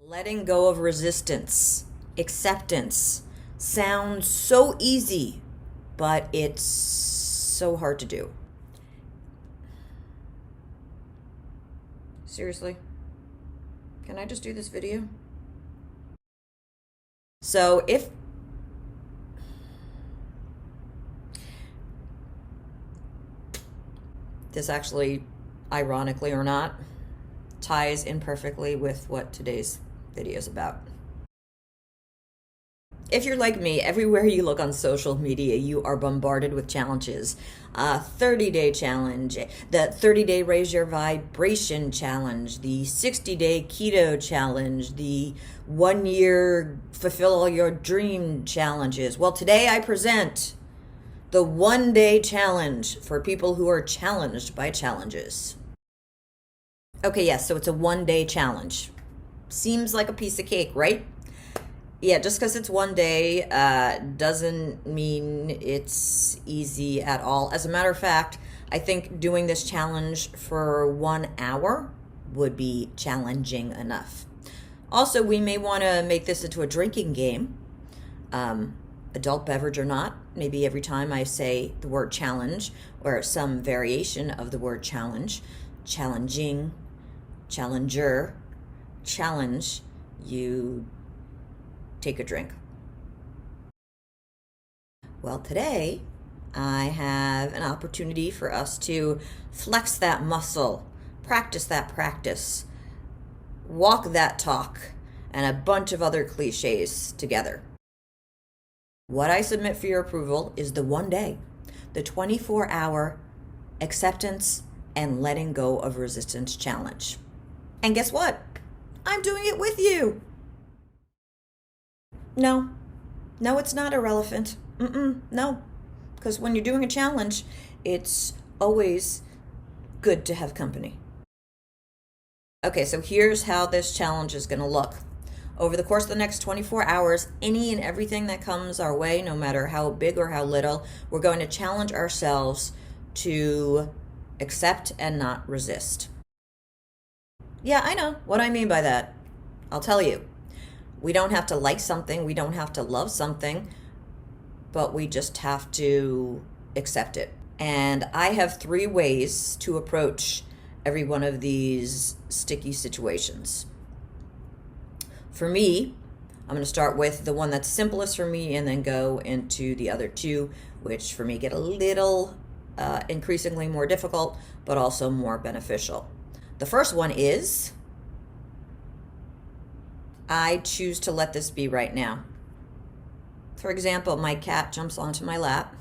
Letting go of resistance, acceptance sounds so easy, but it's so hard to do. Seriously? Can I just do this video? So if this actually, ironically or not, ties in perfectly with what today's video is about. If you're like me, everywhere you look on social media, you are bombarded with challenges. 30-day challenge, the 30-day raise your vibration challenge, the 60-day keto challenge, the 1-year fulfill all your dream challenges. Well, today I present the 1-day challenge for people who are challenged by challenges. Okay, yes, so it's a 1-day challenge. Seems like a piece of cake, right? Yeah, just because it's 1 day doesn't mean it's easy at all. As a matter of fact, I think doing this challenge for 1 hour would be challenging enough. Also, we may want to make this into a drinking game, adult beverage or not. Maybe every time I say the word challenge or some variation of the word challenge, challenging, challenger, challenge, you take a drink. Well, today I have an opportunity for us to flex that muscle, practice that practice, walk that talk, and a bunch of other cliches together. What I submit for your approval is the 1 day, the 24-hour acceptance and letting go of resistance challenge. And guess what? I'm doing it with you. No, it's not irrelevant. No, because when you're doing a challenge, it's always good to have company. Okay, so here's how this challenge is going to look. Over the course of the next 24 hours, any and everything that comes our way, no matter how big or how little, we're going to challenge ourselves to accept and not resist. Yeah, I know what I mean by that. I'll tell you. We don't have to like something, we don't have to love something, but we just have to accept it. And I have 3 ways to approach every one of these sticky situations. For me, I'm going to start with the one that's simplest for me and then go into the other 2, which for me get a little increasingly more difficult, but also more beneficial. The first one is, I choose to let this be right now. For example, my cat jumps onto my lap.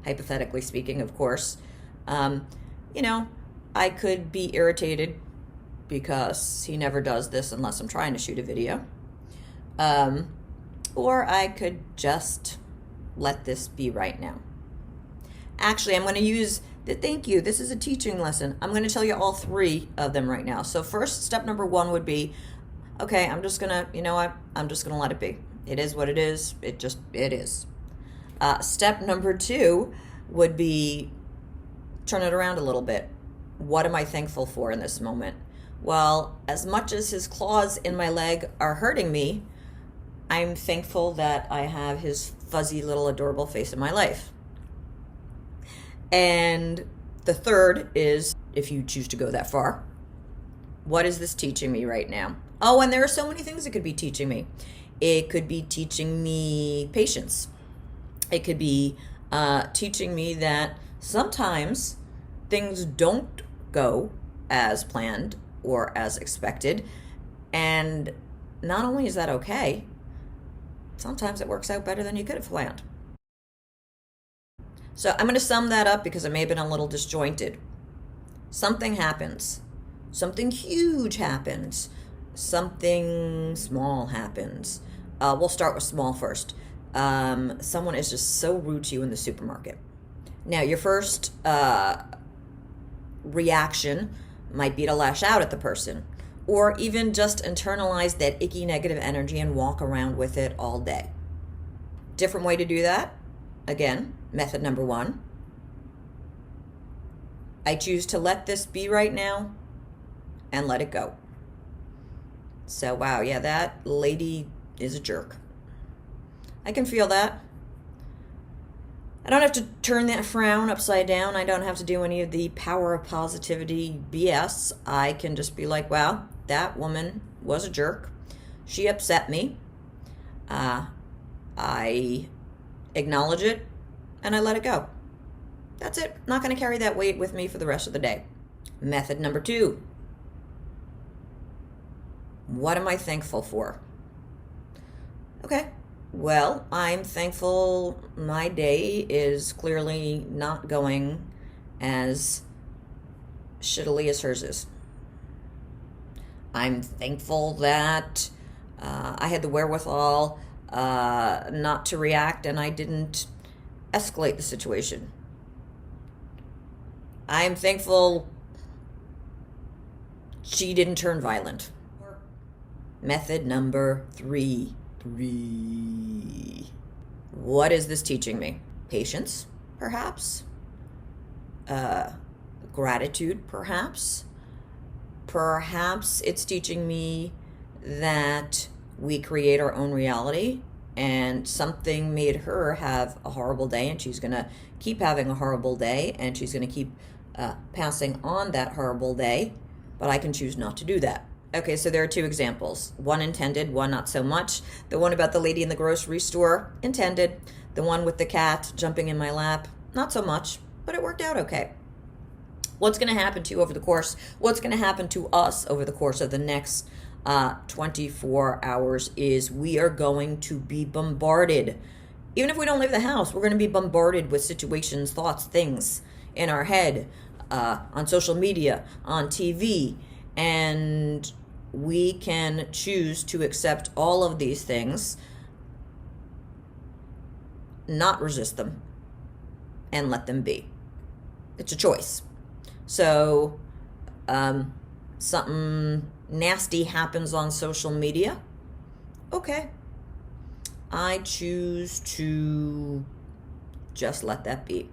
Hypothetically speaking, of course. I could be irritated because he never does this unless I'm trying to shoot a video. Or I could just let this be right now. Actually, I'm going to use thank you. This is a teaching lesson. I'm going to tell you all 3 of them right now. So first, step number 1 would be, okay, I'm just going to, I'm just going to let it be. It is what it is. It is. Step number 2 would be, turn it around a little bit. What am I thankful for in this moment? Well, as much as his claws in my leg are hurting me, I'm thankful that I have his fuzzy little adorable face in my life. And the third is, if you choose to go that far, what is this teaching me right now? Oh, and there are so many things it could be teaching me. It could be teaching me patience. It could be teaching me that sometimes things don't go as planned or as expected. And not only is that okay, sometimes it works out better than you could have planned. So I'm going to sum that up because I may have been a little disjointed. Something happens. Something huge happens. Something small happens. We'll start with small first. Someone is just so rude to you in the supermarket. Now, your first reaction might be to lash out at the person, or even just internalize that icky negative energy and walk around with it all day. Different way to do that. Again, method number 1. I choose to let this be right now and let it go. So, wow, yeah, that lady is a jerk. I can feel that. I don't have to turn that frown upside down. I don't have to do any of the power of positivity BS. I can just be like, wow, that woman was a jerk. She upset me. I acknowledge it and I let it go. That's it. Not going to carry that weight with me for the rest of the day. Method number 2. What am I thankful for? Okay. Well, I'm thankful my day is clearly not going as shittily as hers is. I'm thankful that I had the wherewithal not to react and I didn't escalate the situation. I'm thankful she didn't turn violent. Method number 3. What is this teaching me? Patience, perhaps? Gratitude, perhaps? Perhaps it's teaching me that we create our own reality and something made her have a horrible day and she's going to keep having a horrible day and she's going to keep passing on that horrible day, but I can choose not to do that. Okay, so there are 2 examples. One intended, one not so much. The one about the lady in the grocery store, intended. The one with the cat jumping in my lap, not so much, but it worked out okay. What's going to happen to you what's going to happen to us over the course of the next 24 hours is we are going to be bombarded. Even if we don't leave the house, we're going to be bombarded with situations, thoughts, things in our head, on social media, on TV, and we can choose to accept all of these things, not resist them, and let them be. It's a choice. So, something nasty happens on social media. Okay. I choose to just let that be.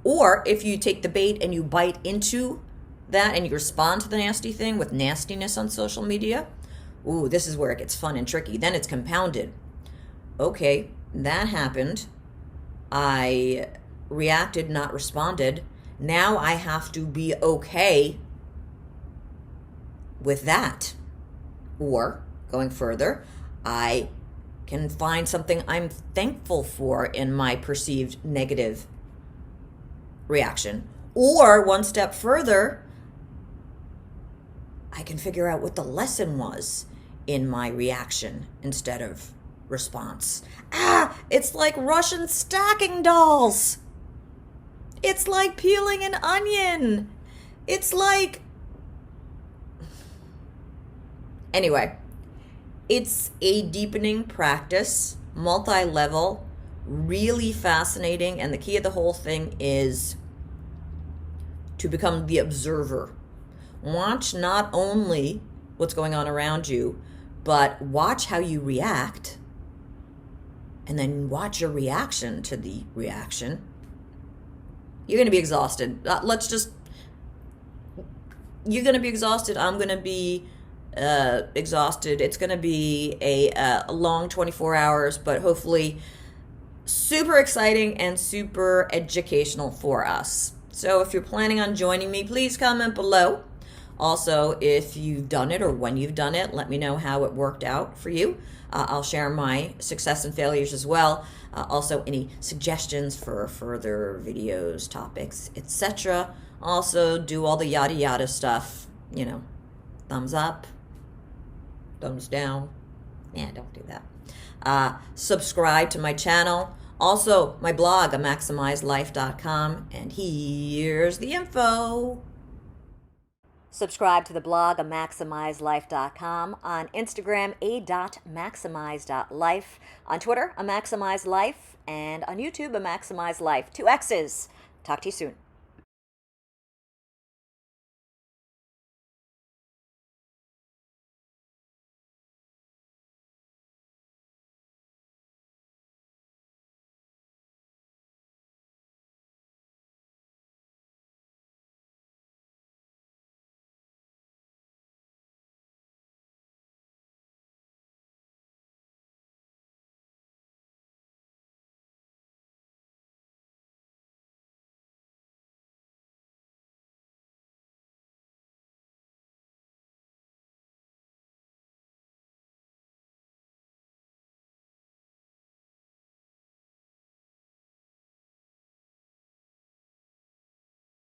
Or if you take the bait and you bite into that and you respond to the nasty thing with nastiness on social media, ooh, this is where it gets fun and tricky. Then it's compounded. Okay, that happened. I reacted, not responded. Now I have to be okay with that. Or, going further, I can find something I'm thankful for in my perceived negative reaction. Or, one step further, I can figure out what the lesson was in my reaction instead of response. It's like Russian stacking dolls. It's like peeling an onion. It's like... Anyway, it's a deepening practice, multi-level, really fascinating, and the key of the whole thing is to become the observer. Watch not only what's going on around you, but watch how you react, and then watch your reaction to the reaction. You're going to be exhausted. You're going to be exhausted. I'm going to be exhausted. It's going to be a long 24 hours, but hopefully super exciting and super educational for us. So if you're planning on joining me, please comment below. Also, if you've done it or when you've done it, let me know how it worked out for you. I'll share my success and failures as well. Also, any suggestions for further videos, topics, etc. Also, do all the yada yada stuff. You know, thumbs up, thumbs down. Yeah, don't do that. Subscribe to my channel. Also, my blog, maximizelife.com. And here's the info. Subscribe to the blog, maximizelife.com. On Instagram, a.maximize.life. On Twitter, maximizelife. And on YouTube, maximizelife. 2 X's. Talk to you soon.